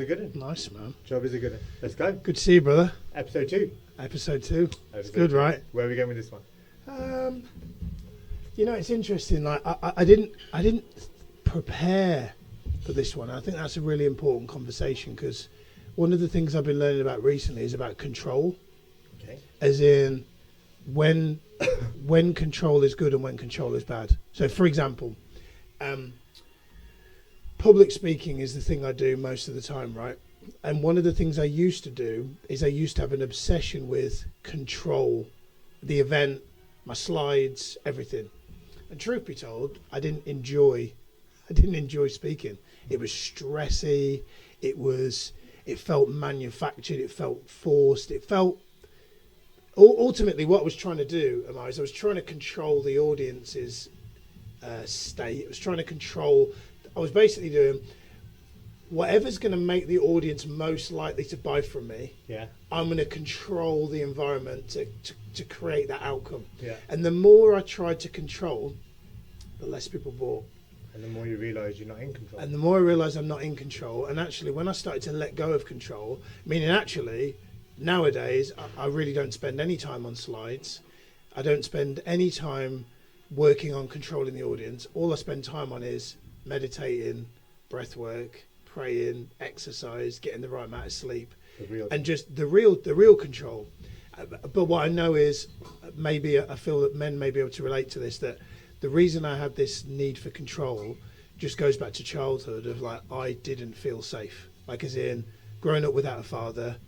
A good one. Nice, man. Job is a good one. Let's go. Good to see you, brother. Episode 2. Episode 2. It's Episode good, 2. right? Where are we going with this one? It's interesting. Like I didn't prepare for this one. I think that's a really important conversation because one of the things I've been learning about recently is about control. Okay. As in when control is good and when control is bad. So, for example, public speaking is the thing I do most of the time, right? And one of the things I used to do is I used to have an obsession with control, the event, my slides, everything. And truth be told, I didn't enjoy speaking. It was stressy. It felt manufactured. It felt forced. It felt ultimately what I was trying to do, Amar, is I was trying to control the audience's state. I was basically doing whatever's going to make the audience most likely to buy from me. Yeah. I'm going to control the environment to create that outcome. Yeah. And the more I tried to control, the less people bought. And the more you realise you're not in control. And the more I realised I'm not in control. And actually, when I started to let go of control, meaning actually, nowadays, I really don't spend any time on slides. I don't spend any time working on controlling the audience. All I spend time on is meditating, breath work, praying, exercise, getting the right amount of sleep, and just the real control. But what I know is, maybe I feel that men may be able to relate to this, that the reason I had this need for control just goes back to childhood of like, I didn't feel safe. Like as in growing up without a father,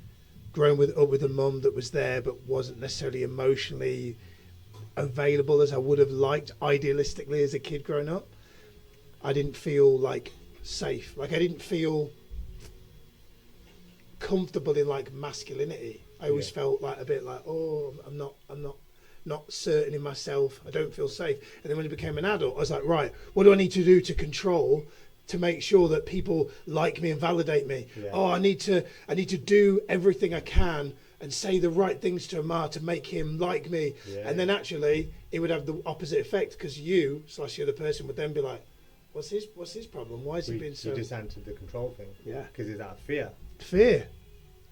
growing up with a mum that was there but wasn't necessarily emotionally available as I would have liked idealistically as a kid growing up. I didn't feel like safe. Like I didn't feel comfortable in like masculinity. I always felt like a bit like, oh, I'm not certain in myself. I don't feel safe. And then when I became an adult, I was like, right, what do I need to do to control, to make sure that people like me and validate me? Yeah. Oh, I need to do everything I can and say the right things to Amar to make him like me. Yeah. And then actually it would have the opposite effect because you / the other person would then be like, what's his problem? Why is he being so... You just answered the control thing. Yeah. Because it's out of fear. Fear.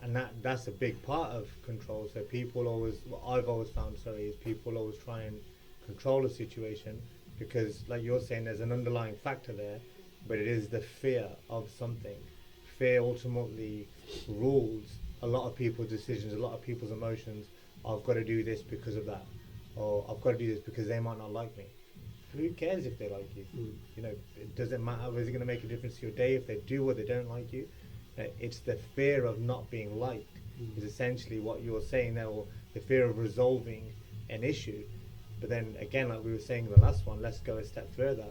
And that's a big part of control. So what I've always found, is people always try and control a situation because, like you're saying, there's an underlying factor there, but it is the fear of something. Fear ultimately rules a lot of people's decisions, a lot of people's emotions. I've got to do this because of that, or I've got to do this because they might not like me. Who cares if they like you? You know, it doesn't matter. Is it going to make a difference to your day if they do or they don't like you? It's the fear of not being liked is essentially what you're saying there, or the fear of resolving an issue. But then again, like we were saying in the last one, let's go a step further.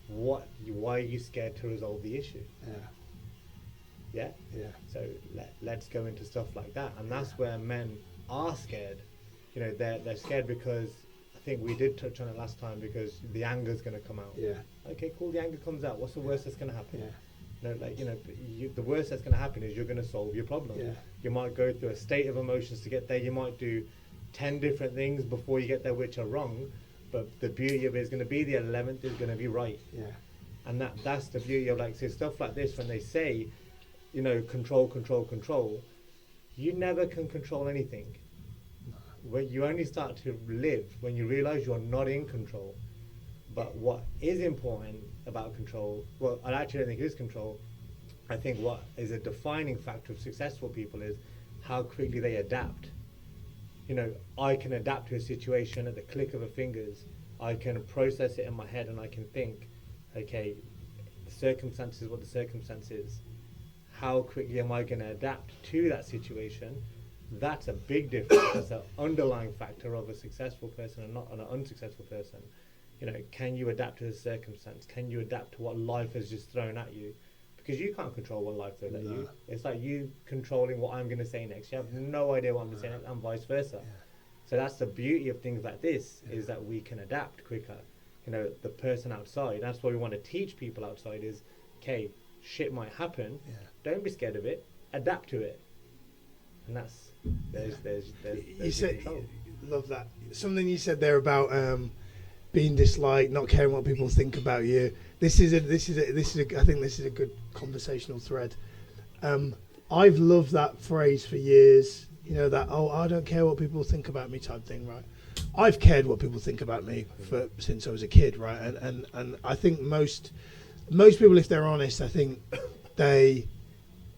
Why are you scared to resolve the issue? Yeah. So let's go into stuff like that, and that's where men are scared. You know, they're scared because I think we did touch on it last time, because the anger's going to come out. Yeah. Okay, cool. The anger comes out. What's the worst that's going to happen? Yeah. The worst that's going to happen is you're going to solve your problem. Yeah. You might go through a state of emotions to get there. You might do 10 different things before you get there which are wrong, but the beauty of it is going to be the 11th is going to be right. Yeah. And that's the beauty of stuff like this. When they say, control, you never can control anything. When you only start to live when you realize you're not in control. But what is important about control, well, I actually don't think it is control. I think what is a defining factor of successful people is how quickly they adapt. I can adapt to a situation at the click of a fingers. I can process it in my head and I can think, okay, the circumstance is what the circumstance is. How quickly am I going to adapt to that situation? That's a big difference. That's an underlying factor of a successful person and not an unsuccessful person. Can you adapt to the circumstance? Can you adapt to what life has just thrown at you? Because you can't control what life throws at you. It's like you controlling what I'm going to say next. You have no idea what I'm going to say next, and vice versa. Yeah. So that's the beauty of things like this, is that we can adapt quicker. The person outside, that's what we want to teach people outside is, okay, shit might happen. Yeah. Don't be scared of it. Adapt to it. And that's, there's you said, control. Love that. Something you said there about being disliked, not caring what people think about you. I think this is a good conversational thread. I've loved that phrase for years. You know, that, oh, I don't care what people think about me type thing, right? I've cared what people think about me since I was a kid, right? And I think most people, if they're honest, I think they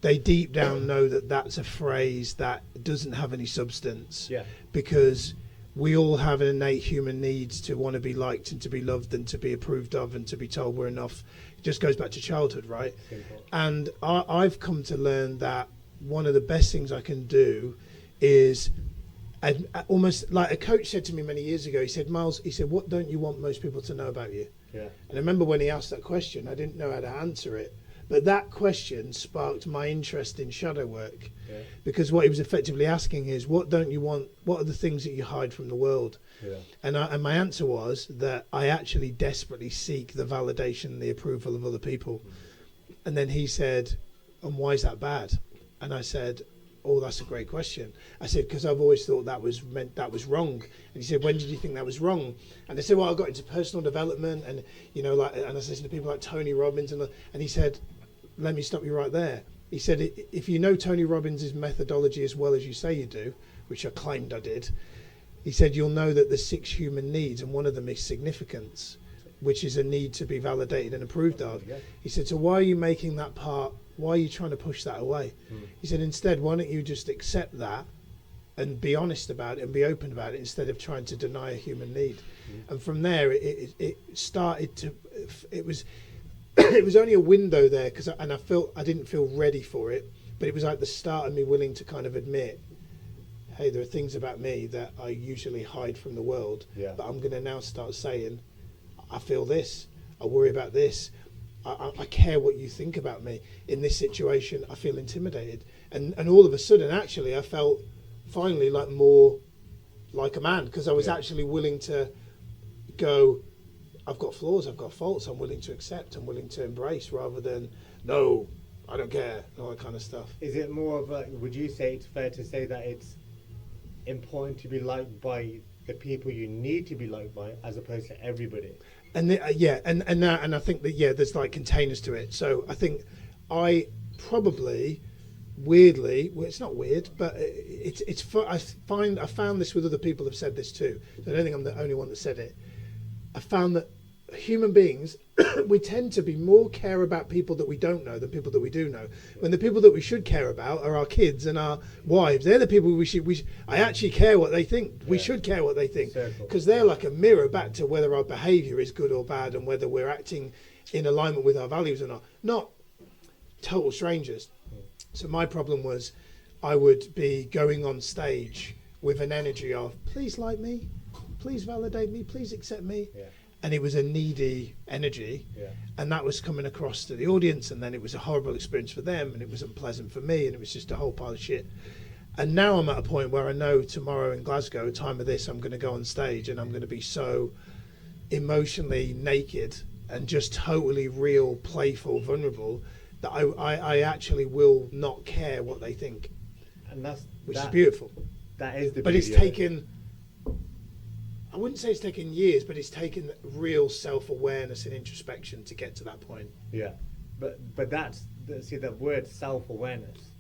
deep down know that that's a phrase that doesn't have any substance. Yeah. Because we all have an innate human needs to want to be liked and to be loved and to be approved of and to be told we're enough. It just goes back to childhood, right? Simple. And I've come to learn that one of the best things I can do is, almost like a coach said to me many years ago, he said, Miles, he said, what don't you want most people to know about you? Yeah. And I remember when he asked that question, I didn't know how to answer it. But that question sparked my interest in shadow work. Yeah. Because what he was effectively asking is, what don't you want? What are the things that you hide from the world? Yeah. And my answer was that I actually desperately seek the validation, the approval of other people. And then he said, and why is that bad? And I said, oh, that's a great question. I said, because I've always thought that was wrong. And he said, when did you think that was wrong? And I said, well, I got into personal development, and you know, like, and I was listening to people like Tony Robbins, and he said, let me stop you right there. He said, if you know Tony Robbins' methodology as well as you say you do, which I claimed I did, he said, you'll know that there's 6 human needs, and one of them is significance, which is a need to be validated and approved of. Yeah. He said, so why are you making that part? Why are you trying to push that away? He said, instead, why don't you just accept that and be honest about it and be open about it instead of trying to deny a human need? And from there, it started to, it was it was only a window there, because I didn't feel ready for it, but it was like the start of me willing to kind of admit, hey, there are things about me that I usually hide from the world, but I'm going to now start saying, I feel this, I worry about this, I care what you think about me. In this situation, I feel intimidated. And all of a sudden, actually, I felt finally like more like a man, because I was actually willing to go, I've got flaws, I've got faults, I'm willing to accept, I'm willing to embrace, rather than, no, I don't care, and all that kind of stuff. Is it more of a, would you say it's fair to say that it's important to be liked by the people you need to be liked by, as opposed to everybody? And and I think that there's like containers to it. So I think I probably weirdly, well, it's not weird, but I found this with other people have said this too. So I don't think I'm the only one that said it. I found that human beings, we tend to be more care about people that we don't know than people that we do know. When the people that we should care about are our kids and our wives. They're the people I actually care what they think. We should care what they think, because they're like a mirror back to whether our behaviour is good or bad, and whether we're acting in alignment with our values or not. Not total strangers. So my problem was, I would be going on stage with an energy of, please like me, please validate me, please accept me. And it was a needy energy, and that was coming across to the audience, and then it was a horrible experience for them, and it was unpleasant for me, and it was just a whole pile of shit. And now I'm at a point where I know tomorrow in Glasgow, time of this, I'm going to go on stage and I'm going to be so emotionally naked and just totally real, playful, vulnerable, that I actually will not care what they think, and which is beautiful. That is the. But it's taken, I wouldn't say it's taken years, but it's taken real self-awareness and introspection to get to that point. Yeah, but see, the word self-awareness,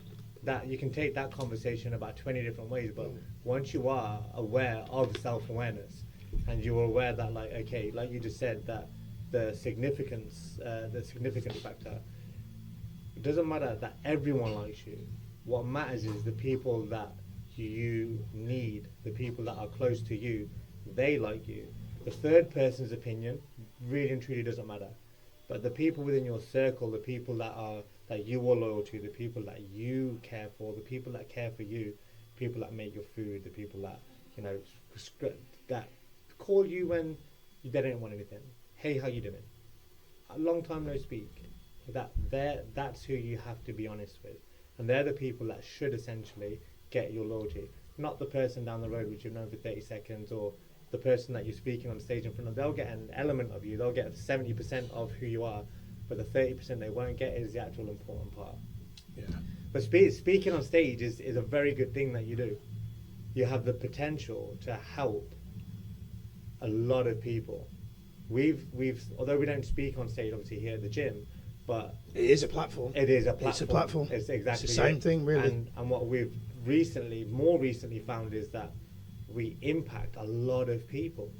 that you can take that conversation about 20 different ways, but once you are aware of self-awareness, and you're aware that, like, okay, like you just said, that the significance factor, it doesn't matter that everyone likes you. What matters is the people that you need, the people that are close to you, they like you. The third person's opinion really and truly doesn't matter. But the people within your circle, the people that you are loyal to, the people that you care for, the people that care for you, people that make your food, the people that, you know, that call you when you didn't want anything. Hey, how you doing? A long time no speak. That's who you have to be honest with. And they're the people that should essentially get your loyalty. Not the person down the road which you've known for 30 seconds, or the person that you're speaking on stage in front of. They'll get an element of you. They'll get 70% of who you are, but the 30% they won't get is the actual important part. Yeah. But speaking on stage is a very good thing that you do. You have the potential to help a lot of people. We've although we don't speak on stage obviously here at the gym, but it is a platform. it is a platform. It's a platform. It's exactly It's the same thing, really. And what we've more recently found is that we impact a lot of people.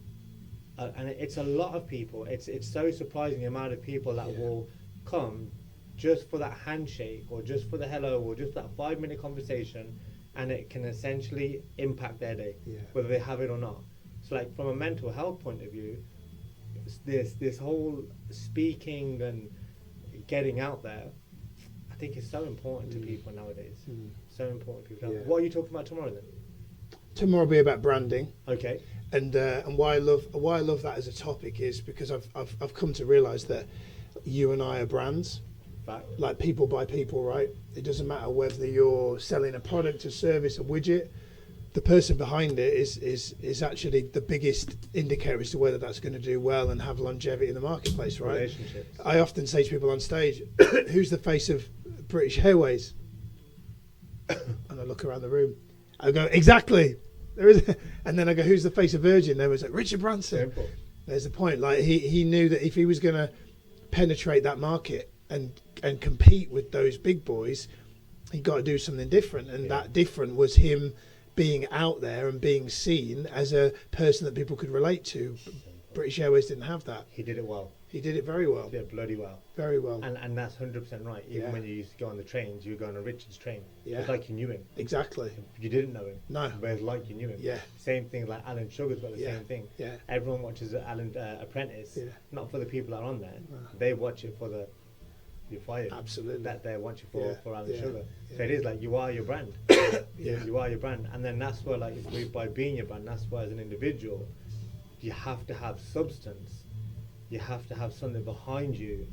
And it's a lot of people. It's so surprising the amount of people that will come just for that handshake or just for the hello or just that 5-minute conversation, and it can essentially impact their day, whether they have it or not. So like from a mental health point of view, this whole speaking and getting out there, I think is so important to people nowadays. So important to people. What are you talking about tomorrow then? Tomorrow will be about branding. Okay. And why I love that as a topic is because I've come to realise that you and I are brands. Fact. Like people buy people, right? It doesn't matter whether you're selling a product, a service, a widget. The person behind it is actually the biggest indicator as to whether that's going to do well and have longevity in the marketplace, right? Relationships. I often say to people on stage, "Who's the face of British Airways?" And I look around the room. I go, "Exactly." There is, and then I go, "Who's the face of Virgin?" There was like Richard Branson. Simple. There's the point. Like he knew that if he was going to penetrate that market and compete with those big boys, he got to do something different, and that different was him being out there and being seen as a person that people could relate to. British Airways didn't have that. He did it well. He did it very well. He did it bloody well. Very well. And that's 100% right. Even when you used to go on the trains, you would go on a Richard's train. Yeah. It's like you knew him. Exactly. You didn't know him. No. But it's like you knew him. Yeah. Same thing like Alan Sugar's got the same thing. Yeah. Everyone watches Alan Apprentice, not for the people that are on there. No. They watch it for the you're fired. Absolutely. That they want you for Alan Sugar. Yeah. So it is like you are your brand. Yeah. You are your brand. And then that's where by being your brand, that's why as an individual, you have to have substance. You have to have something behind you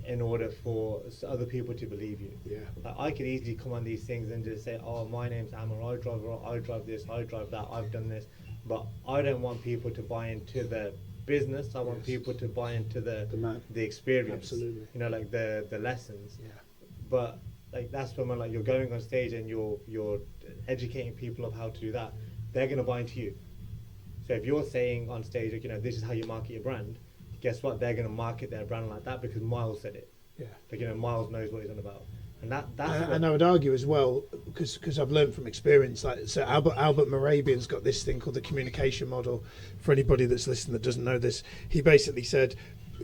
in order for other people to believe you. Yeah. Like I could easily come on these things and just say, "Oh, my name's Amar. I drive this. I drive that. I've done this." But I don't want people to buy into the business. I want people to buy into the experience. Absolutely. You know, like the lessons. Yeah. But like that's when like you're going on stage and you're educating people of how to do that. They're gonna buy into you. So if you're saying on stage, like, you know, this is how you market your brand, guess what? They're going to market their brand like that because Miles said it. Yeah. Like, you know, Miles knows what he's on about. And that's and I would argue as well, because I've learned from experience, like, so Albert Morabian's got this thing called the communication model. For anybody that's listening that doesn't know this, he basically said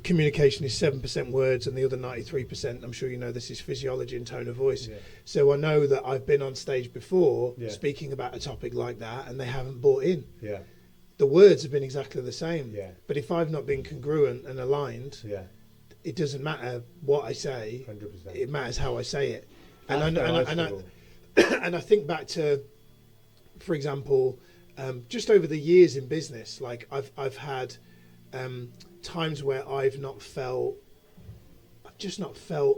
communication is 7% words and the other 93%, I'm sure you know this, is physiology and tone of voice. Yeah. So I know that I've been on stage before speaking about a topic like that and they haven't bought in. Yeah. The words have been exactly the same. Yeah. But if I've not been congruent and aligned, it doesn't matter what I say. 100%. It matters how I say it. And I think back to, for example, just over the years in business, like I've had times where I've just not felt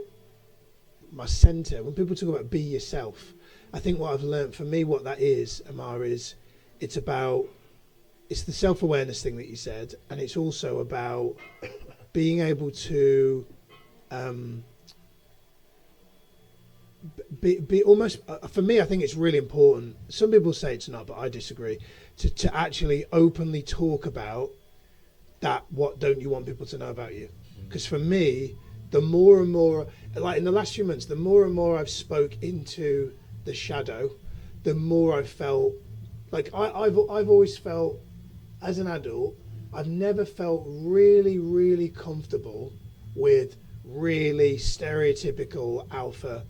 my centre. When people talk about be yourself, I think what I've learned, for me, what that is, Amar, is it's the self-awareness thing that you said, and it's also about being able to be almost, for me, I think it's really important. Some people say it's not, but I disagree, to actually openly talk about that. What don't you want people to know about you? Because for me, the more and more, like in the last few months, the more and more I've spoke into the shadow, the more I've felt like I've always felt, as an adult, I've never felt really, really comfortable with really stereotypical alpha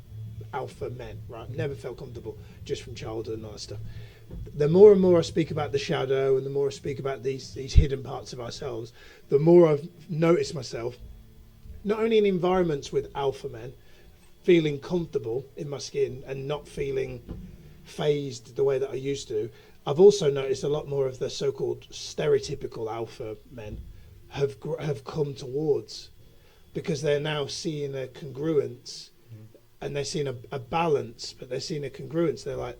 men, right? Never felt comfortable, just from childhood and all that stuff. The more and more I speak about the shadow and the more I speak about these hidden parts of ourselves, the more I've noticed myself, not only in environments with alpha men, feeling comfortable in my skin and not feeling phased the way that I used to. I've also noticed a lot more of the so-called stereotypical alpha men have come towards, because they're now seeing a congruence and they're seeing a balance, but they're seeing a congruence. They're like,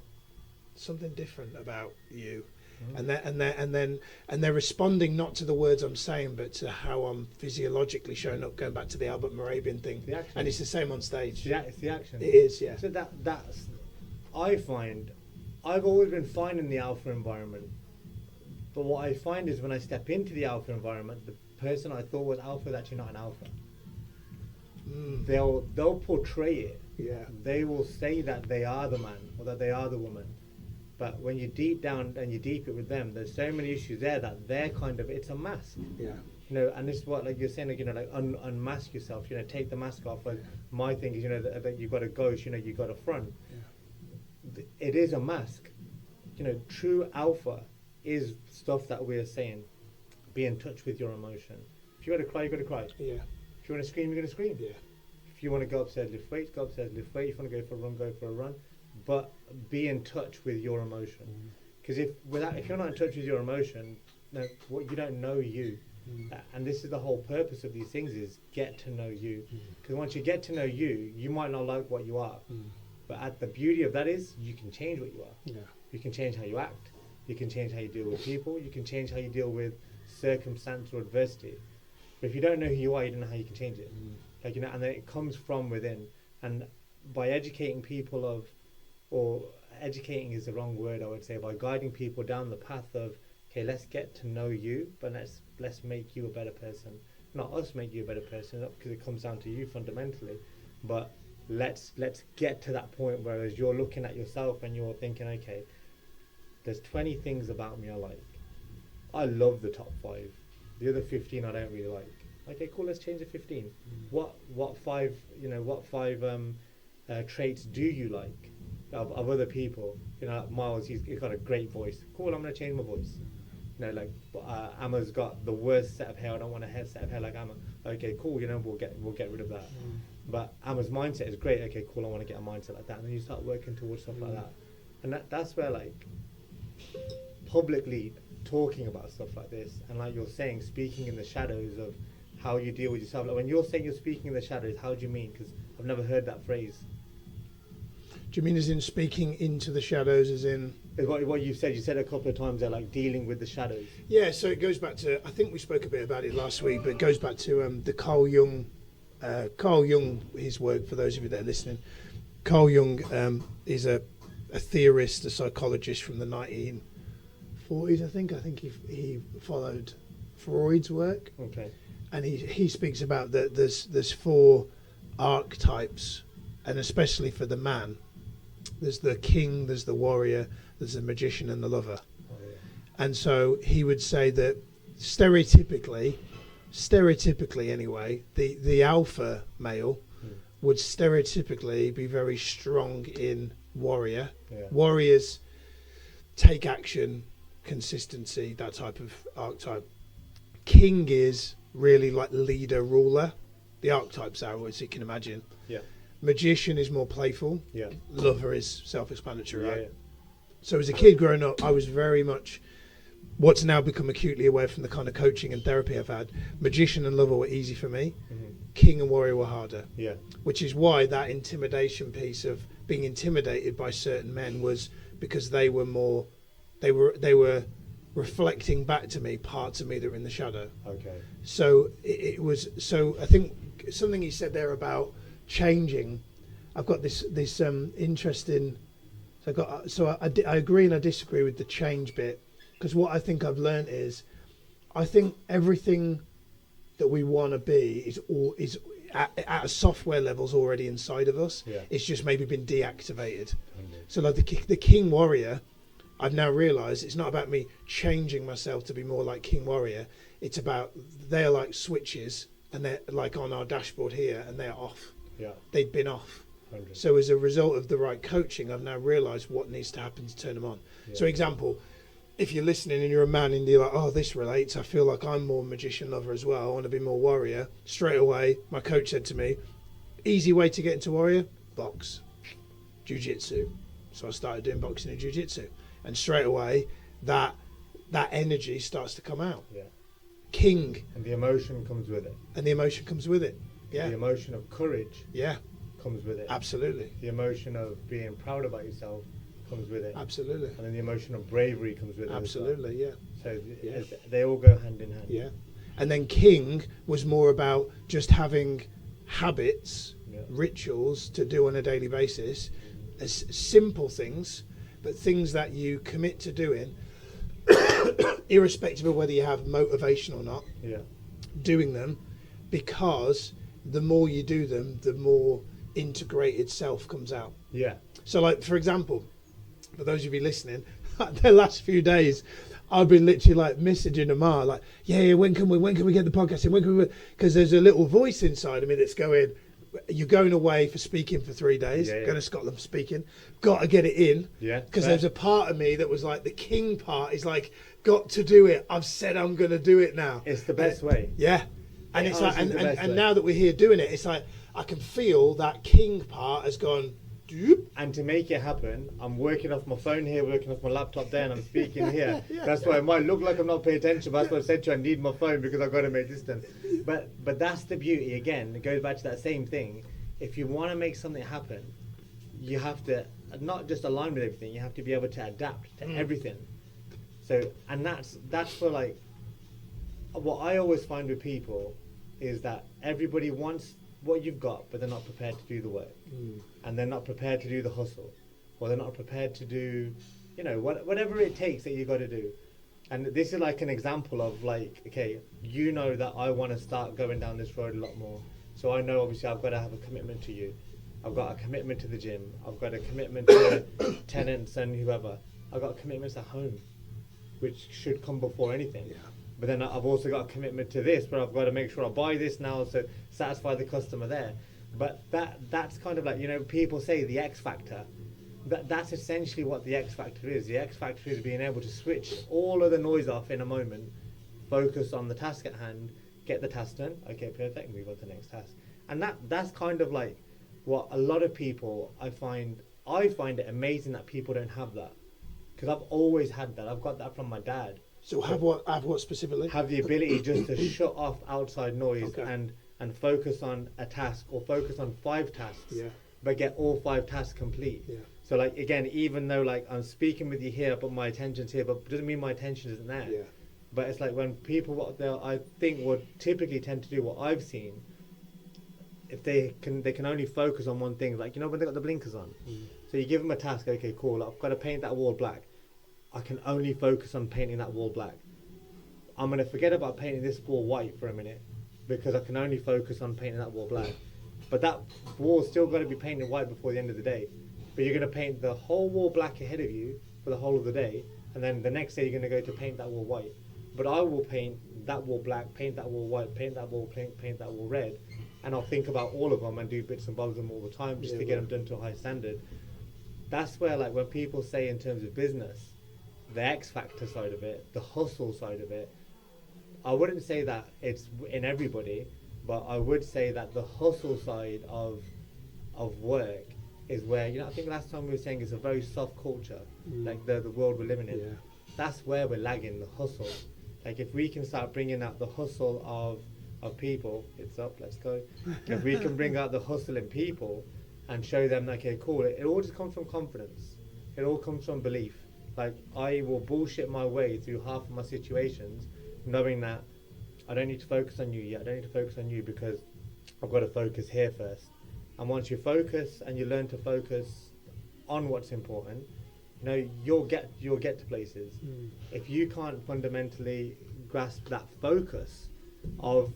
something different about you, and they're responding not to the words I'm saying, but to how I'm physiologically showing up. Going back to the Albert Morabian thing, and it's the same on stage. It's the action. It is, yeah. So that's I've always been fine in the alpha environment, but what I find is when I step into the alpha environment, the person I thought was alpha is actually not an alpha. they'll portray it. Yeah. They will say that they are the man or that they are the woman. But when you deep down and you deep it with them, there's so many issues there that they're kind of, it's a mask. Yeah. And this is what, like you're saying, like, unmask yourself, take the mask off. And my thing is, that you've got a ghost, you've got a front. Yeah. It is a mask. True alpha is stuff that we're saying. Be in touch with your emotion. If you got to cry, you got to cry. Yeah. If you want to scream, you're going to scream. Yeah. If you want to go upstairs, lift weights, go upstairs, lift weights. If you want to go for a run, go for a run. But be in touch with your emotion. Because if you're not in touch with your emotion, you don't know you. And this is the whole purpose of these things, is get to know you. Because once you get to know you, you might not like what you are. But the beauty of that is you can change what you are. Yeah. You can change how you act. You can change how you deal with people. You can change how you deal with circumstance or adversity. But if you don't know who you are, you don't know how you can change it. And then it comes from within. And by educating people or educating is the wrong word, I would say, by guiding people down the path of, okay, let's get to know you, but let's make you a better person. Not us make you a better person, not because it comes down to you fundamentally, but let's get to that point where as you're looking at yourself and you're thinking, okay, there's 20 things about me I like. I love the top 5. The other 15 I don't really like. Okay, cool, let's change the 15. What five traits do you like of other people? Like Miles, he's got a great voice. Cool, I'm going to change my voice. Amma's got the worst set of hair. I don't want a set of hair like Amma. Okay, cool, we'll get rid of that. But Amma's mindset is great. Okay, cool, I want to get a mindset like that. And then you start working towards stuff like that. And that's where, like, publicly talking about stuff like this, and like you're saying, speaking in the shadows of how you deal with yourself. Like when you're saying you're speaking in the shadows, how do you mean? Because I've never heard that phrase. Do you mean as in speaking into the shadows, as in... What you've said. You said a couple of times there, like dealing with the shadows. Yeah, so it goes back to, I think we spoke a bit about it last week, but it goes back to the Carl Jung, his work, for those of you that are listening. Carl Jung is a theorist, a psychologist from the 1940s, I think. I think he followed Freud's work. Okay. And he speaks about that there's 4 archetypes, and especially for the man. There's the king, there's the warrior, there's the magician and the lover. Oh, yeah. And so he would say that stereotypically anyway, the alpha male would stereotypically be very strong in warrior. Yeah. Warriors take action, consistency, that type of archetype. King is really like leader, ruler. The archetypes are, as you can imagine. Yeah. Magician is more playful. Yeah. Lover is self-explanatory, right? Yeah. So as a kid growing up, I was very much what's now become acutely aware from the kind of coaching and therapy I've had. Magician and lover were easy for me. King and warrior were harder. Yeah. Which is why that intimidation piece of being intimidated by certain men was because they were reflecting back to me parts of me that were in the shadow. Okay. So it was. So I think something he said there about changing. I've got this interesting. So I agree and I disagree with the change bit, because what I think I've learned is, I think everything that we want to be is at a software levels already inside of us. Yeah. It's just maybe been deactivated. So like the King Warrior, I've now realised it's not about me changing myself to be more like King Warrior. It's about they're like switches and they're like on our dashboard here and they're off. Yeah. They'd been off. 100. So as a result of the right coaching, I've now realised what needs to happen to turn them on. Yeah. So example, if you're listening and you're a man and you're like, oh, this relates, I feel like I'm more magician lover as well, I want to be more warrior. Straight away, my coach said to me, easy way to get into warrior, box, jiu-jitsu. So I started doing boxing and jiu-jitsu. And straight away, that energy starts to come out. Yeah. King. And the emotion comes with it. And the emotion comes with it. Yeah. The emotion of courage. Yeah. Comes with it. Absolutely. The emotion of being proud about yourself comes with it. Absolutely. And then the emotion of bravery comes with it. Absolutely, yeah. So they all go hand in hand. Yeah. And then King was more about just having habits, rituals to do on a daily basis, as simple things, but things that you commit to doing, irrespective of whether you have motivation or not, doing them, because the more you do them, the more integrated self comes out. Yeah. So, like, for example, for those of you listening, the last few days, I've been literally like messaging Amar, like, yeah, when can we get the podcast in? When can we? Because there's a little voice inside of me that's going, you're going away for speaking for 3 days, going to Scotland for speaking, got to get it in. Yeah. Because there's a part of me that was like, the king part is like, got to do it. I've said I'm going to do it now. It's the best way. Yeah. And it's like, and now that we're here doing it, it's like, I can feel that king part has gone, doop. And to make it happen, I'm working off my phone here, working off my laptop there, and I'm speaking here. That's why it might look like I'm not paying attention, but that's what I said to you, I need my phone because I've got to make distance. But that's the beauty, again, it goes back to that same thing. If you want to make something happen, you have to not just align with everything, you have to be able to adapt to everything. So, and that's for like, what I always find with people is that everybody wants what you've got, but they're not prepared to do the work. And they're not prepared to do the hustle, or they're not prepared to do, you know, whatever it takes that you got to do. And this is like an example of like, okay, you know that I want to start going down this road a lot more. So I know obviously I've got to have a commitment to you. I've got a commitment to the gym. I've got a commitment to tenants and whoever. I've got commitments at home, which should come before anything. Yeah. But then I've also got a commitment to this, where I've got to make sure I buy this now, so satisfy the customer there. But that's kind of like, you know, people say the X factor. That's essentially what the X factor is. The X factor is being able to switch all of the noise off in a moment, focus on the task at hand, get the task done. Okay, perfect. Move on to the next task. And that's kind of like what a lot of people I find it amazing that people don't have that, because I've always had that. I've got that from my dad. So have what specifically? Have the ability just to shut off outside noise and focus on a task, or focus on 5 tasks, but get all 5 tasks complete. Yeah. So like, again, even though like I'm speaking with you here, but my attention's here, but doesn't mean my attention isn't there. Yeah. But it's like when people, what they'll, I think, would typically tend to do, what I've seen, if they can only focus on one thing, like, you know, when they got the blinkers on. So you give them a task, okay, cool, I've got to paint that wall black. I can only focus on painting that wall black. I'm going to forget about painting this wall white for a minute, because I can only focus on painting that wall black. But that wall's still going to be painted white before the end of the day. But you're going to paint the whole wall black ahead of you for the whole of the day, and then the next day you're going to go to paint that wall white. But I will paint that wall black, paint that wall white, paint that wall pink, paint that wall red, and I'll think about all of them and do bits and bobs of them all the time, just to get them done to a high standard. That's where, like, when people say in terms of business, the X factor side of it, the hustle side of it, I wouldn't say that it's in everybody, but I would say that the hustle side of work is where, you know, I think last time we were saying it's a very soft culture, like the world we're living in. Yeah. That's where we're lagging, the hustle. Like, if we can start bringing out the hustle of people, it's up, let's go. If we can bring out the hustle in people and show them, okay, cool, it all just comes from confidence. It all comes from belief. Like, I will bullshit my way through half of my situations, knowing that I don't need to focus on you yet. I don't need to focus on you because I've got to focus here first. And once you focus and you learn to focus on what's important, you know, you'll get to places. If you can't fundamentally grasp that focus of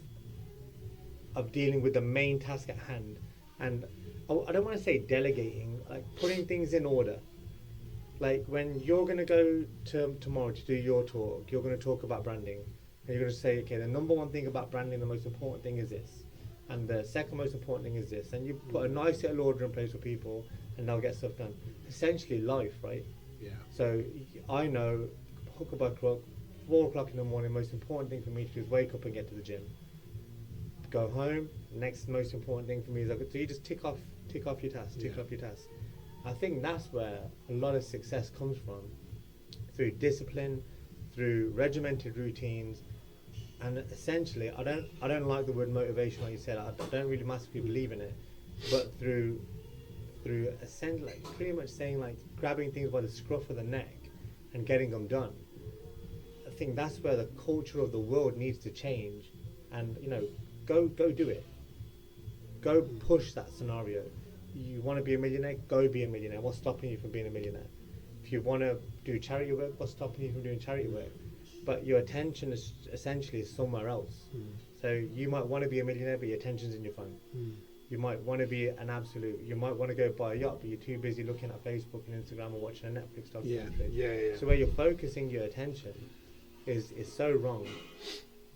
dealing with the main task at hand, and I don't want to say delegating, like putting things in order. Like, when you're going to go to tomorrow to do your talk, you're going to talk about branding, and you're going to say, okay, the number one thing about branding, the most important thing is this, and the second most important thing is this, and you put a nice little order in place for people, and they'll get stuff done. Essentially life, right? Yeah. So I know, hook or by crook, 4 o'clock in the morning, most important thing for me to do is wake up and get to the gym. Go home, next most important thing for me is, so you just tick off your tasks, tick off your tasks. I think that's where a lot of success comes from, through discipline, through regimented routines, and essentially, I don't like the word motivation, like you said. I don't really massively believe in it, but through essentially, like, pretty much saying, like, grabbing things by the scruff of the neck and getting them done. I think that's where the culture of the world needs to change, and, you know, go do it. Go push that scenario. You want to be a millionaire? Go be a millionaire. What's stopping you from being a millionaire? If you want to do charity work, what's stopping you from doing charity work? But your attention is essentially somewhere else. So you might want to be a millionaire, but your attention's in your phone. You might want to be an absolute. You might want to go buy a yacht, but you're too busy looking at Facebook and Instagram or watching a Netflix documentary. Yeah. So where you're focusing your attention is so wrong.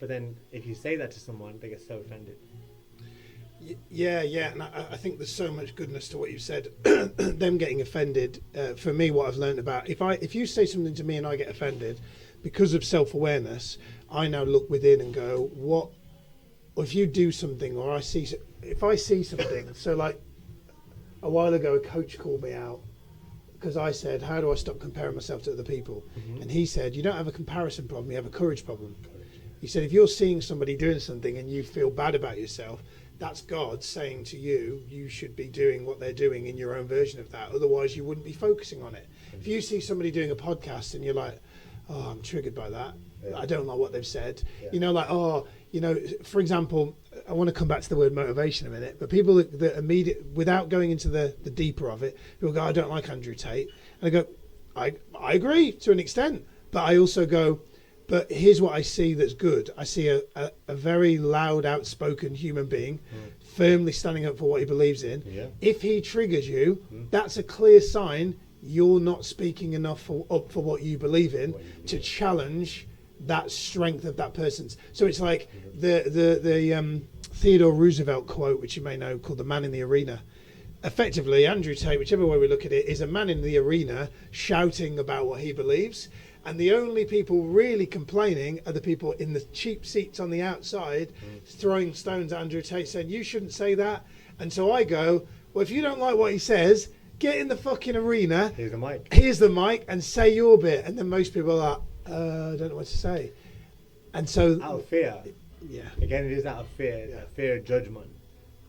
But then if you say that to someone, they get so offended. Yeah, and I think there's so much goodness to what you said. Them getting offended, for me, what I've learned about if you say something to me and I get offended, because of self-awareness, I now look within and go, what? Or if you do something, or if I see something. So like a while ago, a coach called me out because I said, "How do I stop comparing myself to other people?" And he said, "You don't have a comparison problem; you have a courage problem." He said, "If you're seeing somebody doing something and you feel bad about yourself, that's God saying to you, you should be doing what they're doing in your own version of that. Otherwise, you wouldn't be focusing on it." If you see somebody doing a podcast and you're like, "Oh, I'm triggered by that. I don't like what they've said." You know, like, for example, I want to come back to the word motivation in a minute, but people that immediate, without going into the deeper of it, people go, "I don't like Andrew Tate." And I go, I agree to an extent, but I also go, but here's what I see that's good. I see a very loud, outspoken human being, firmly standing up for what he believes in. Yeah. If he triggers you, that's a clear sign you're not speaking enough up for what you believe in to challenge that strength of that person's. So it's like the Theodore Roosevelt quote, which you may know, called "The Man in the Arena." Effectively, Andrew Tate, whichever way we look at it, is a man in the arena shouting about what he believes. And the only people really complaining are the people in the cheap seats on the outside, throwing stones at Andrew Tate, saying, "You shouldn't say that." And so I go, well, if you don't like what he says, get in the fucking arena. Here's the mic and say your bit. And then most people are like, I don't know what to say. And so... out of fear. Yeah. Again, it is out of fear. Yeah. Fear of judgment.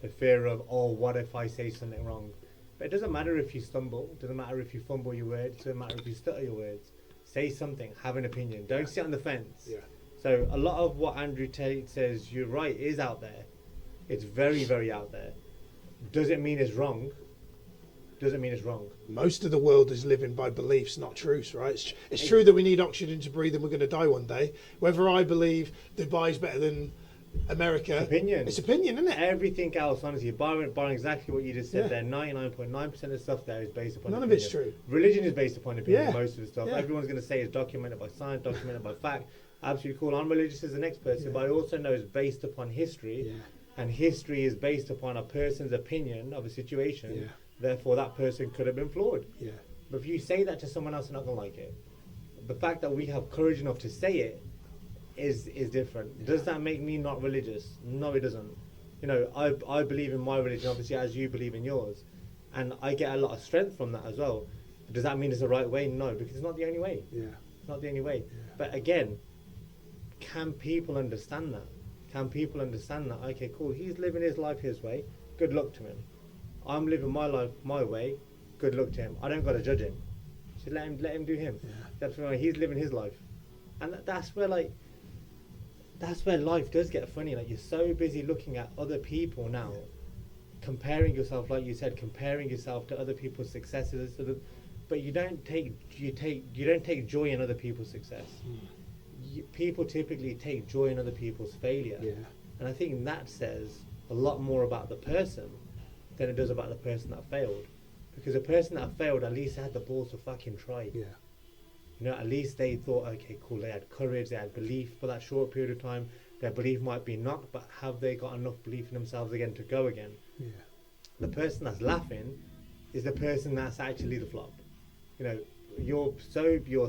The fear of, what if I say something wrong? But it doesn't matter if you stumble. It doesn't matter if you fumble your words. It doesn't matter if you stutter your words. Say something, have an opinion. Don't sit on the fence. Yeah. So a lot of what Andrew Tate says, you're right, is out there. It's very, very out there. Does it mean it's wrong? Doesn't mean it's wrong. Most of the world is living by beliefs, not truths, right? It's true that we need oxygen to breathe and we're going to die one day. Whether I believe Dubai's better than America... Opinion. It's opinion, isn't it? Everything else, honestly, barring exactly what you just said there, 99.9% of stuff there is based upon None opinion. of it's true. Religion is based upon opinion, most of the stuff. Everyone's going to say it's documented by science, documented by fact. Absolutely cool. I'm religious as the next person, but I also know it's based upon history, and history is based upon a person's opinion of a situation. Yeah. Therefore, that person could have been flawed. Yeah. But if you say that to someone else, they're not going to like it. The fact that we have courage enough to say it is different. Yeah. Does that make me not religious? No, it doesn't. You know, I believe in my religion, obviously, as you believe in yours. And I get a lot of strength from that as well. Does that mean it's the right way? No, because it's not the only way. Yeah. It's not the only way. Yeah. But again, can people understand that? Can people understand that? Okay, cool. He's living his life his way. Good luck to him. I'm living my life my way. Good luck to him. I don't got to judge him. So let him do him. Yeah. That's why he's living his life, and that's where life does get funny. Like, you're so busy looking at other people now, comparing yourself, like you said, comparing yourself to other people's successes. But you don't take joy in other people's success. People typically take joy in other people's failure. Yeah. And I think that says a lot more about the person than it does about the person that failed. Because the person that failed at least had the balls to fucking try. Yeah. You know, at least they thought, okay, cool, they had courage, they had belief for that short period of time. Their belief might be knocked, but have they got enough belief in themselves again to go again? Yeah. The person that's laughing is the person that's actually the flop. You know, you're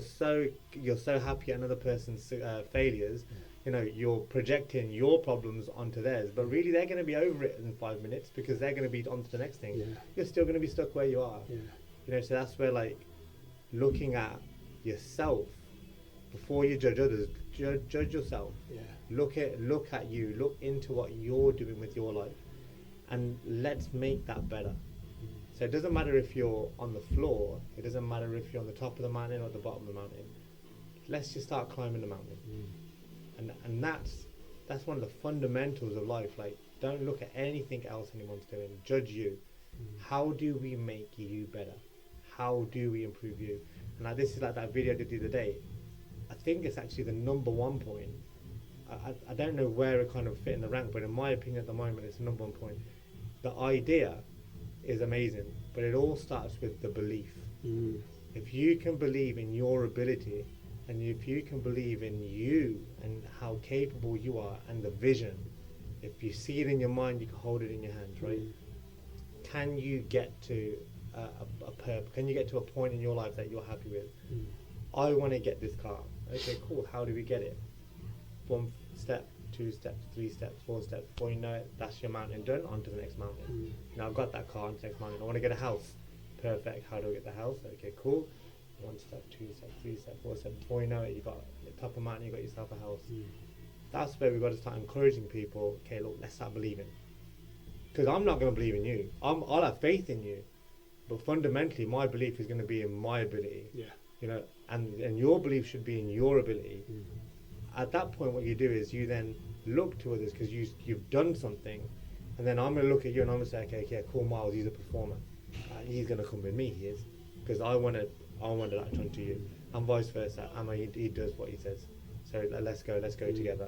so happy at another person's failures. Yeah. You know, you're projecting your problems onto theirs, but really they're going to be over it in 5 minutes because they're going to be on to the next thing. Yeah. You're still going to be stuck where you are. Yeah. You know, so that's where, like, looking at yourself before you judge others, judge yourself. Yeah. Look at you. Look into what you're doing with your life, and let's make that better. So it doesn't matter if you're on the floor. It doesn't matter if you're on the top of the mountain or the bottom of the mountain. Let's just start climbing the mountain. And that's one of the fundamentals of life. Like, don't look at anything else anyone's doing. Judge you. How do we make you better? How do we improve you? And like, this is like that video I did the other day. I think it's actually the number one point I don't know where it kind of fit in the rank, but in my opinion at the moment, it's the number one point. The idea is amazing, but it all starts with the belief. If you can believe in your ability, and if you can believe in you and how capable you are and the vision, if you see it in your mind, you can hold it in your hands, right? Can you get to can you get to a point in your life that you're happy with? I want to get this car. Okay, cool. How do we get it? One step, two steps, three steps, four steps. Before you know it, that's your mountain done. On to the next mountain. Now I've got that car on to the next mountain. I want to get a house. Perfect. How do I get the house? Okay, cool. One step, two steps, three steps, four steps. Before you know it, you got the top of the mountain. You got yourself a house. That's where we've got to start encouraging people. Okay, look, let's start believing. Because I'm not going to believe in you. I'll have faith in you, but fundamentally, my belief is going to be in my ability. Yeah. You know, and your belief should be in your ability. At that point, what you do is you then look to others because you've done something, and then I'm going to look at you and I'm going to say, okay, cool, Miles, he's a performer. He's going to come with me. He is, because I want to latch onto you, and vice versa. He does what he says. So let's go together.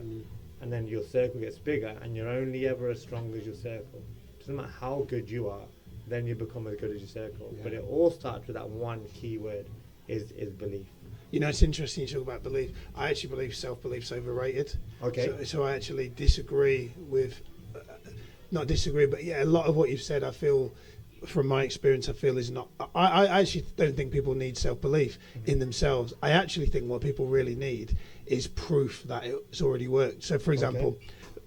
And then your circle gets bigger, and you're only ever as strong as your circle. Doesn't matter how good you are, then you become as good as your circle. But it all starts with that one key word, is belief. You know, it's interesting you talk about belief. I actually believe self-belief's overrated. Okay. So I actually disagree with, not disagree, but yeah, a lot of what you've said, I feel, from my experience, I feel is not. I actually don't think people need self-belief in themselves. I actually think what people really need is proof that it's already worked. So, for example,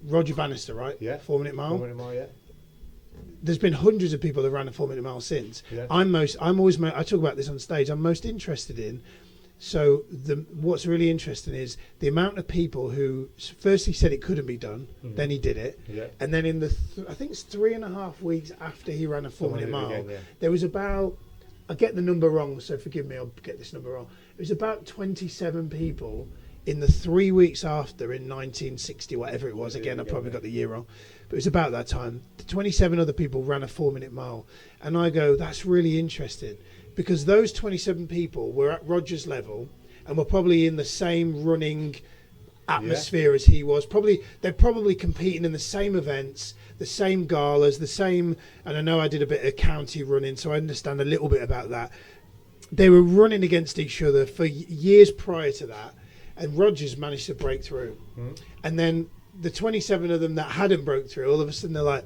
Roger Bannister, right? Yeah. 4 Minute Mile. 4 Minute Mile, yeah. There's been hundreds of people that ran a 4 Minute Mile since. Yeah. I talk about this on stage. I'm most interested in. So what's really interesting is the amount of people who first he said it couldn't be done, then he did it, and then in the I think it's 3.5 weeks after he ran a 4 Minute Mile, there was about, I get the number wrong, so forgive me, I'll get this number wrong. It was about 27 people in the 3 weeks after, in 1960, whatever it was. Again, I probably got the year wrong, but it was about that time. 27 other people ran a 4 Minute Mile, and I go, that's really interesting. Because those 27 people were at Roger's level and were probably in the same running atmosphere as he was. They're probably competing in the same events, the same galas, the same. And I know I did a bit of county running, so I understand a little bit about that. They were running against each other for years prior to that, and Roger's managed to break through. And then the 27 of them that hadn't broke through, all of a sudden they're like,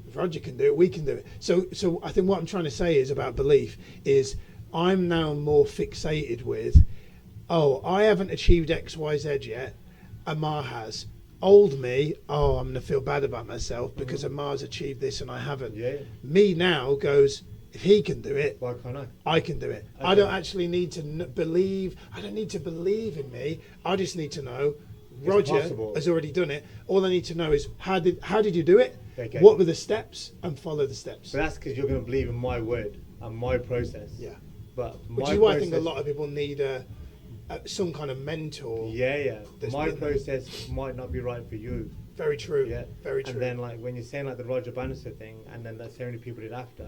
if Roger can do it, we can do it. So I think what I'm trying to say is about belief is I'm now more fixated with, I haven't achieved X, Y, Z yet. Amar has. Old me, I'm going to feel bad about myself because Amar's achieved this and I haven't. Me now goes, if he can do it, why can't I? I can do it. Okay. I don't actually need to believe. I don't need to believe in me. I just need to know Roger has already done it. All I need to know is how did you do it? Okay. What were the steps, and follow the steps. But that's because you're going to believe in my word and my process. Yeah. But which is why I think a lot of people need some kind of mentor. Yeah. My process might not be right for you. Very true. Yeah. Very true. And then like when you're saying like the Roger Bannister thing, and then so many people did after.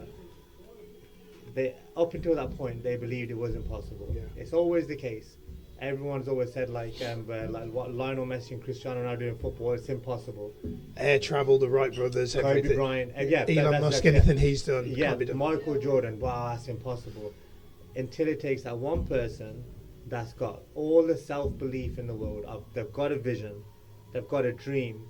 They up until that point they believed it wasn't possible. Yeah. It's always the case. Everyone's always said like what Lionel Messi and Cristiano are now doing in football, it's impossible. Air travel, the Wright brothers, Kobe everything. Bryant, Elon Musk, anything he's done, can't be done. Michael Jordan, wow, that's impossible. Until it takes that one person that's got all the self-belief in the world. They've got a vision, they've got a dream.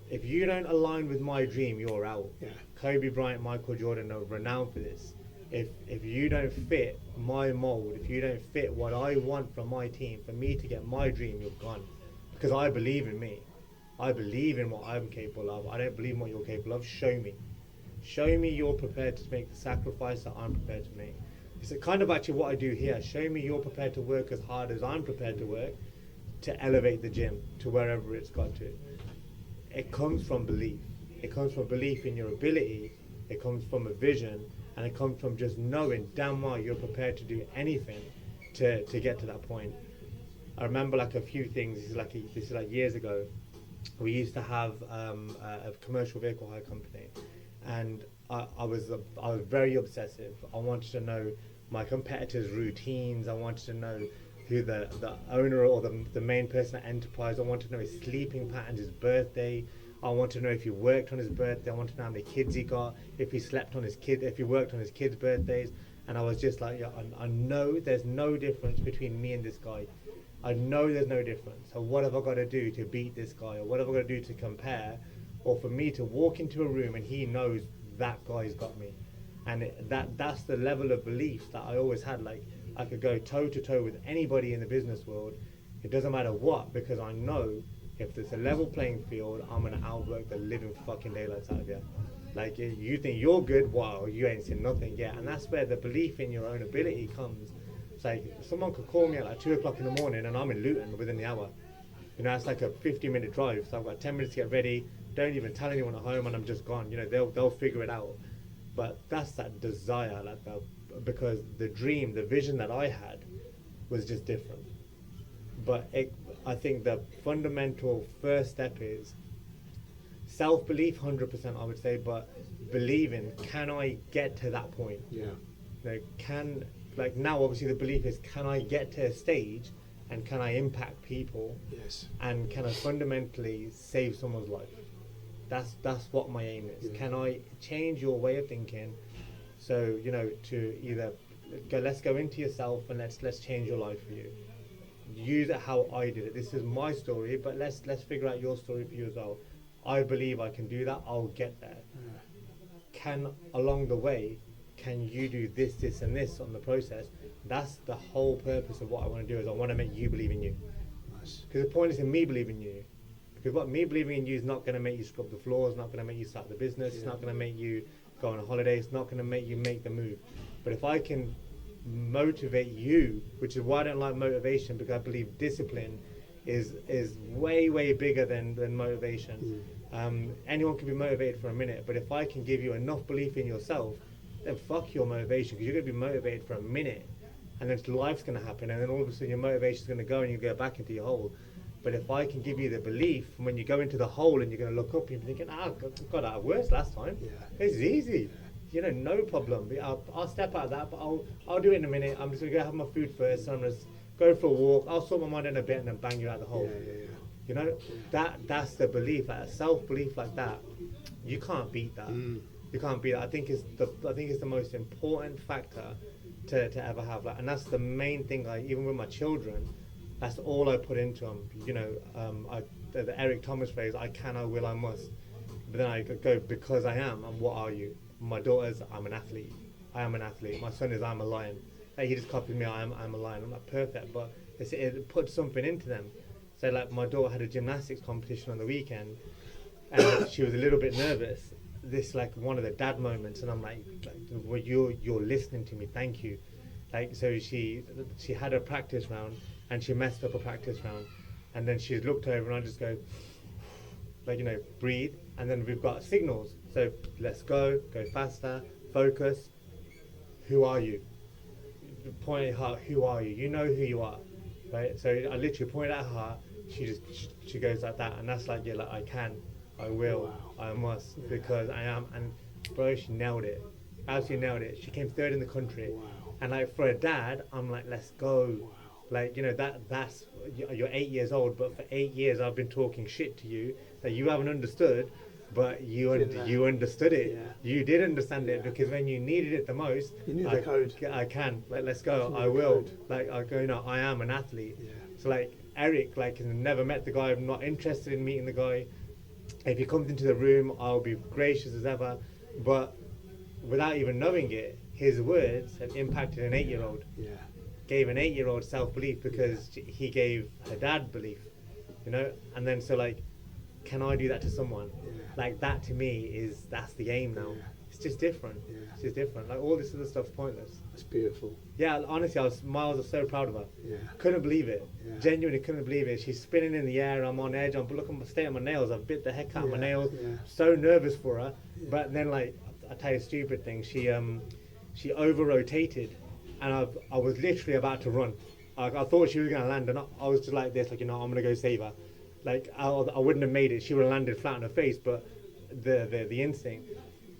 If you don't align with my dream, you're out. Yeah. Kobe Bryant, Michael Jordan are renowned for this. If you don't fit my mold, if you don't fit what I want from my team, for me to get my dream, you're gone. Because I believe in me. I believe in what I'm capable of. I don't believe in what you're capable of. Show me. Show me you're prepared to make the sacrifice that I'm prepared to make. It's kind of actually what I do here. Show me you're prepared to work as hard as I'm prepared to work to elevate the gym to wherever it's got to. It comes from belief. It comes from belief in your ability. It comes from a vision. And it comes from just knowing damn well you're prepared to do anything to get to that point. I remember like a few things. This is like years ago. We used to have a commercial vehicle hire company, and I was very obsessive. I wanted to know my competitors' routines. I wanted to know who the owner or the main person at Enterprise. I want to know his sleeping patterns, his birthday. I want to know if he worked on his birthday. I want to know how many kids he got, if he slept on his kid, if he worked on his kids' birthdays. And I was just like, yeah, I know there's no difference between me and this guy. I know there's no difference. So what have I got to do to beat this guy? Or what have I got to do to compare? Or for me to walk into a room and he knows that guy's got me. And that's the level of belief that I always had. Like, I could go toe to toe with anybody in the business world. It doesn't matter what, because I know if there's a level playing field, I'm going to outwork the living fucking daylights out of you. Like, you think you're good, wow, you ain't seen nothing yet. And that's where the belief in your own ability comes. It's like, someone could call me at like 2 o'clock in the morning and I'm in Luton within the hour. You know, it's like a 50-minute drive. So I've got 10 minutes to get ready. Don't even tell anyone at home and I'm just gone. You know, they'll figure it out. But that's that desire, like that, because the dream, the vision that I had was just different. But I think the fundamental first step is self-belief, 100% I would say, but believing, can I get to that point? Yeah. Now obviously the belief is, can I get to a stage and can I impact people? Yes. And can I fundamentally save someone's life? That's what my aim is. Yeah. Can I change your way of thinking? So, you know, to either let's go into yourself and let's change your life for you. Use it how I did it. This is my story, but let's figure out your story for you as well. I believe I can do that. I'll get there. Can along the way, can you do this and this on the process? That's the whole purpose of what I want to do. Is I want to make you believe in you. Nice. Because the point is in me believing in you. Because what me believing in you is not going to make you scrub the floor. It's not going to make you start the business. Yeah. It's not going to make you go on a holiday. It's not going to make you make the move. But if I can motivate you, which is why I don't like motivation, because I believe discipline is way bigger than motivation. Anyone can be motivated for a minute, but if I can give you enough belief in yourself, then fuck your motivation, because you're going to be motivated for a minute and then life's going to happen, and then all of a sudden your motivation's going to go and you go back into your hole. But if I can give you the belief, when you go into the hole and you're going to look up, you're thinking, I got out worse last time. Yeah. It's easy. You know, no problem. I'll step out of that, but I'll do it in a minute. I'm just going to go have my food first, and I'm just go for a walk. I'll sort my mind in a bit and then bang you out the hole. Yeah. You know, that's the belief, like a self-belief like that. You can't beat that. You can't beat that. I think it's the most important factor to ever have. Like, and that's the main thing. Like, even with my children, that's all I put into them. You know, the Eric Thomas phrase: "I can, I will, I must." But then I go, because I am. And what are you? My daughter's, I'm an athlete. I am an athlete. My son is, I'm a lion. Like, he just copied me. I'm a lion. I'm not perfect, but it puts something into them. So like, my daughter had a gymnastics competition on the weekend, and she was a little bit nervous. This like one of the dad moments, and I'm like well, you're listening to me. Thank you. Like, so she had a practice round, and she messed up a practice round, and then she looked over, and I just go, like, you know, breathe, and then we've got signals. So let's go faster, focus. Who are you? Point at her. Who are you? You know who you are, right? So I literally pointed at her. She goes like that, and that's like, yeah, like, I can, I will, I must, because I am. And bro, she nailed it, absolutely nailed it. She came third in the country, and like, for a dad, I'm like, let's go. Like, you know, that's you're 8 years old, but for 8 years I've been talking shit to you that you haven't understood, but you understood it. Yeah. You did understand it, because when you needed it the most, you knew the code. I can, like, let's go. I will. Code. Like, I go, you know, I am an athlete. Yeah. So like, Eric, like, has never met the guy. I'm not interested in meeting the guy. If he comes into the room, I'll be gracious as ever. But without even knowing it, his words have impacted an 8-year-old. Yeah. Gave an 8-year-old self-belief, because he gave her dad belief, you know. And then, so like, can I do that to someone? Like, that to me that's the aim now. It's just different. It's just different. Like, all this other stuff's pointless. That's beautiful. Yeah, honestly, Miles was so proud of her. Yeah. Couldn't believe it. Yeah. Genuinely couldn't believe it. She's spinning in the air. I'm on edge. I'm looking, staying on my nails. I've bit the heck out of my nails. Yeah. So nervous for her. Yeah. But then, like, I tell you a stupid thing. She over-rotated, and I was literally about to run. I thought she was going to land, and I was just like this, like, you know, I'm going to go save her. Like, I wouldn't have made it. She would have landed flat on her face, but the instinct.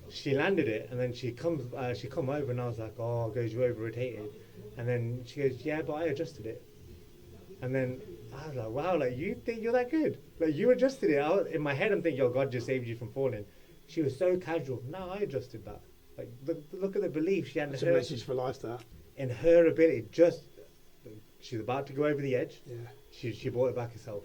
She landed it, and then she come over, and I was like, oh, goes, you over-rotated. And then she goes, yeah, but I adjusted it. And then I was like, wow, like you think you're that good? Like you adjusted it. In my head, I'm thinking, oh, God just saved you from falling. She was so casual. No, I adjusted that. Like look at the belief she had That's in a her, message for life, that. in her ability. Just she's about to go over the edge. Yeah. She brought it back herself.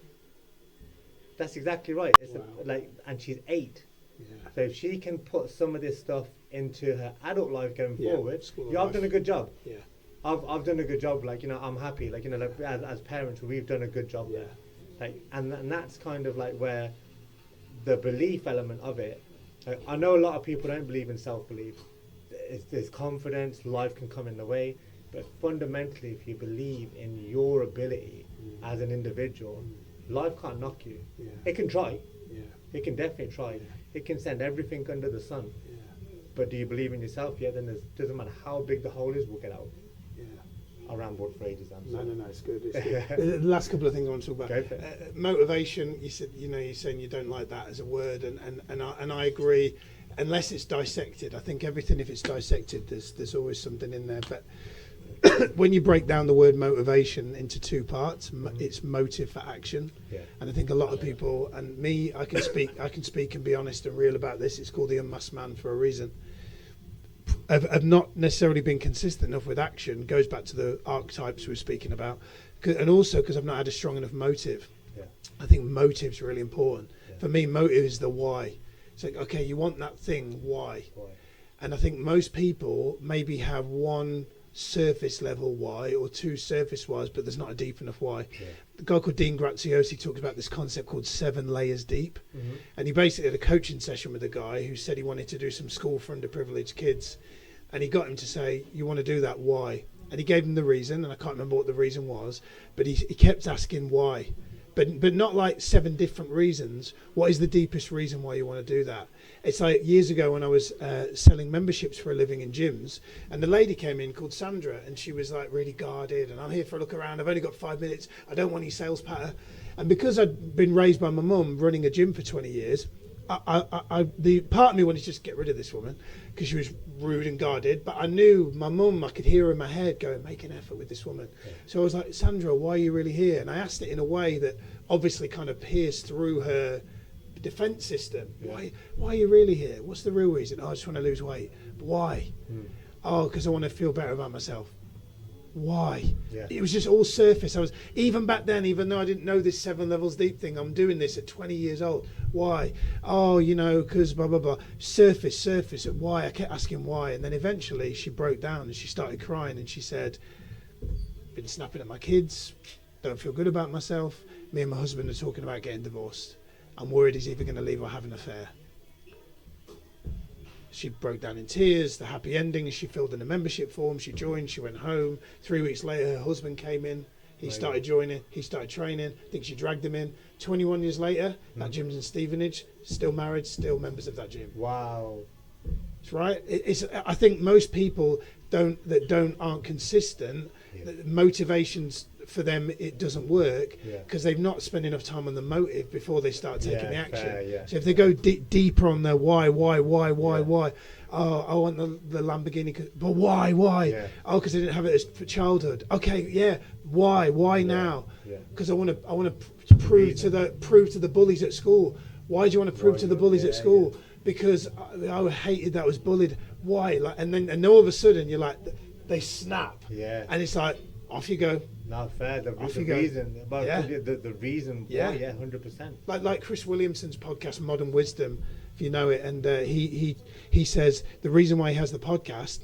That's exactly right. It's Wow. and she's 8. Yeah. So if she can put some of this stuff into her adult life going Yeah, forward, school of yeah, I've life. done a good job. Yeah. I've done a good job. Like, you know, I'm happy. Like, you know, like as parents, we've done a good job Yeah. there. Like, and that's kind of like where the belief element of it. Like, I know a lot of people don't believe in self-belief. There's confidence. Life can come in the way, but fundamentally, if you believe in your ability as an individual, life can't knock you. Yeah. It can try. Yeah. It can definitely try. Yeah. It can send everything under the sun. Yeah. But do you believe in yourself? Yeah, then it doesn't matter how big the hole is, we'll get out. Yeah. I rambled for ages. No, it's good. It's good. The last couple of things I want to talk Go about. for it. Motivation. You said, you're saying you don't like that as a word, and I agree. Unless it's dissected, I think everything, if it's dissected, there's always something in there. But when you break down the word motivation into 2 parts, it's motive for action. Yeah. And I think a lot of people, and me, I can speak and be honest and real about this. It's called the unmasked man for a reason. Have not necessarily been consistent enough with action. Goes back to the archetypes we were speaking about, and also because I've not had a strong enough motive. Yeah. I think motive's really important. Yeah. For me, motive is the why. It's like, okay, you want that thing, why? And I think most people maybe have one surface level why or 2 surface whys, but there's not a deep enough why. Yeah. The guy called Dean Graziosi talks about this concept called 7 layers deep. Mm-hmm. And he basically had a coaching session with a guy who said he wanted to do some school for underprivileged kids. And he got him to say, you want to do that, why? And he gave him the reason, and I can't remember what the reason was, but he kept asking why. But not like 7 different reasons. What is the deepest reason why you want to do that? It's like years ago when I was selling memberships for a living in gyms, and the lady came in called Sandra, and she was like really guarded, and I'm here for a look around, I've only got 5 minutes, I don't want any sales patter. And because I'd been raised by my mum running a gym for 20 years, the part of me wanted to just get rid of this woman because she was rude and guarded, but I knew my mum, I could hear her in my head going, make an effort with this woman. Yeah. So I was like, Sandra, why are you really here? And I asked it in a way that obviously kind of pierced through her defense system. Yeah. Why are you really here? What's the real reason? Oh, I just want to lose weight. But why? Oh, because I want to feel better about myself. Why? Yeah. It was just all surface. I was, even back then, even though I didn't know this 7 levels deep thing, I'm doing this at 20 years old. Why? Oh, you know, because blah, blah, blah. Surface. Why? I kept asking why. And then eventually she broke down and she started crying and she said, been snapping at my kids, don't feel good about myself. Me and my husband are talking about getting divorced. I'm worried he's either going to leave or have an affair. She broke down in tears. The happy ending is she filled in a membership form. She joined. She went home. 3 weeks later, her husband came in. He started joining. He started training. I think she dragged him in. 21 years later, that gym's in Stevenage. Still married. Still members of that gym. Wow. That's right. I think most people aren't consistent. Yeah. Motivations for them, it doesn't work because they've not spent enough time on the motive before they start taking the action. Fair. So if they go deeper on their why. Oh, I want the Lamborghini, but why? Yeah. Oh, because I didn't have it as for childhood. Okay, yeah. Why now? Because I want to prove to the bullies at school. Why do you want to prove to the bullies at school? Because I hated that I was bullied. Why? Like, and all of a sudden you're like, they snap. Yeah. And it's like, off you go. Not fair. The reason, but the reason why, 100%. Like Chris Williamson's podcast, Modern Wisdom, if you know it, and he says the reason why he has the podcast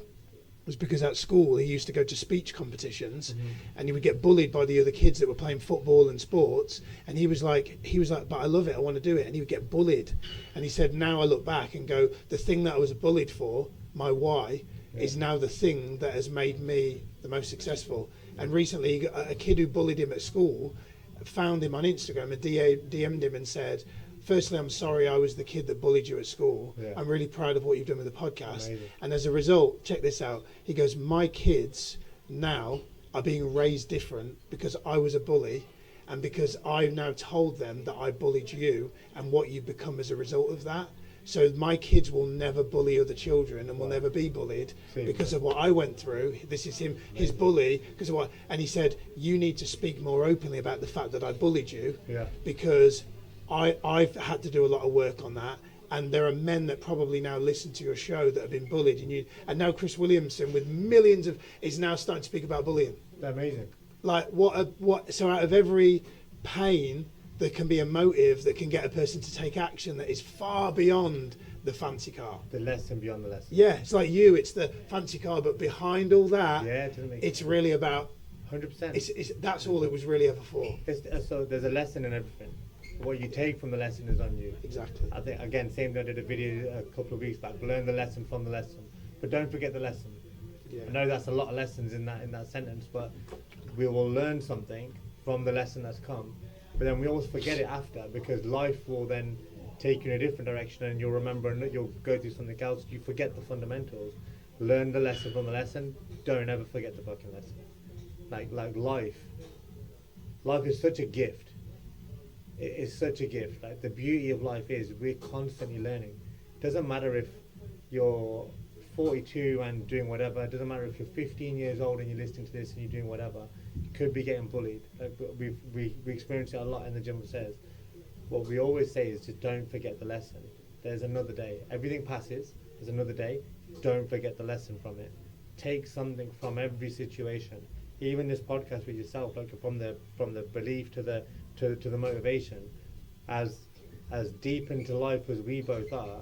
was because at school he used to go to speech competitions, and he would get bullied by the other kids that were playing football and sports, and he was like, but I love it, I want to do it, and he would get bullied, and he said, now I look back and go, the thing that I was bullied for, my why, is now the thing that has made me the most successful. And recently, a kid who bullied him at school found him on Instagram and DM'd him and said, firstly, I'm sorry I was the kid that bullied you at school. Yeah. I'm really proud of what you've done with the podcast. Amazing. And as a result, check this out. He goes, my kids now are being raised different because I was a bully and because I've now told them that I bullied you and what you've become as a result of that. So my kids will never bully other children and will never be bullied Same. because of what I went through. This is him, his bully, because of what, and he said, you need to speak more openly about the fact that I bullied you, Yeah. because I've had to do a lot of work on that. And there are men that probably now listen to your show that have been bullied, and now Chris Williamson with millions of is now starting to speak about bullying. Amazing. Like what? So out of every pain, there can be a motive that can get a person to take action that is far beyond the fancy car. The lesson beyond the lesson. Yeah, it's like you. It's the fancy car, but behind all that, Yeah, it doesn't make it's really about. 100%. It's that's all it was really ever for. So there's a lesson in everything. What you take from the lesson is on you. Exactly. I think, again, same day I did a video a couple of weeks back. Learn the lesson from the lesson, but don't forget the lesson. Yeah. I know that's a lot of lessons in that sentence, but we will learn something from the lesson that's come. But then we always forget it after, because life will then take you in a different direction, and you'll remember and you'll go through something else. You forget the fundamentals. Learn the lesson from the lesson. Don't ever forget the fucking lesson. Like life. Life is such a gift. It is such a gift. Like, the beauty of life is we're constantly learning. Doesn't matter if you're 42 and doing whatever. It doesn't matter if you're 15 years old and you're listening to this and you're doing whatever. You could be getting bullied. Like, we experience it a lot in the gym upstairs. What we always say is just don't forget the lesson. There's another day. Everything passes. There's another day. Don't forget the lesson from it. Take something from every situation. Even this podcast with yourself, like from the belief to the motivation, as deep into life as we both are,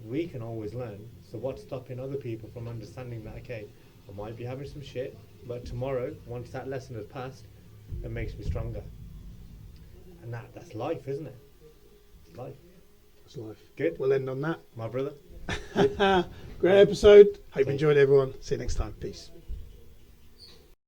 we can always learn. So what's stopping other people from understanding that, okay, I might be having some shit, but tomorrow, once that lesson has passed, it makes me stronger. And that's life, isn't it? It's life. It's life. Good. We'll end on that. My brother. Great episode. Hope you enjoyed, everyone. See you next time. Peace.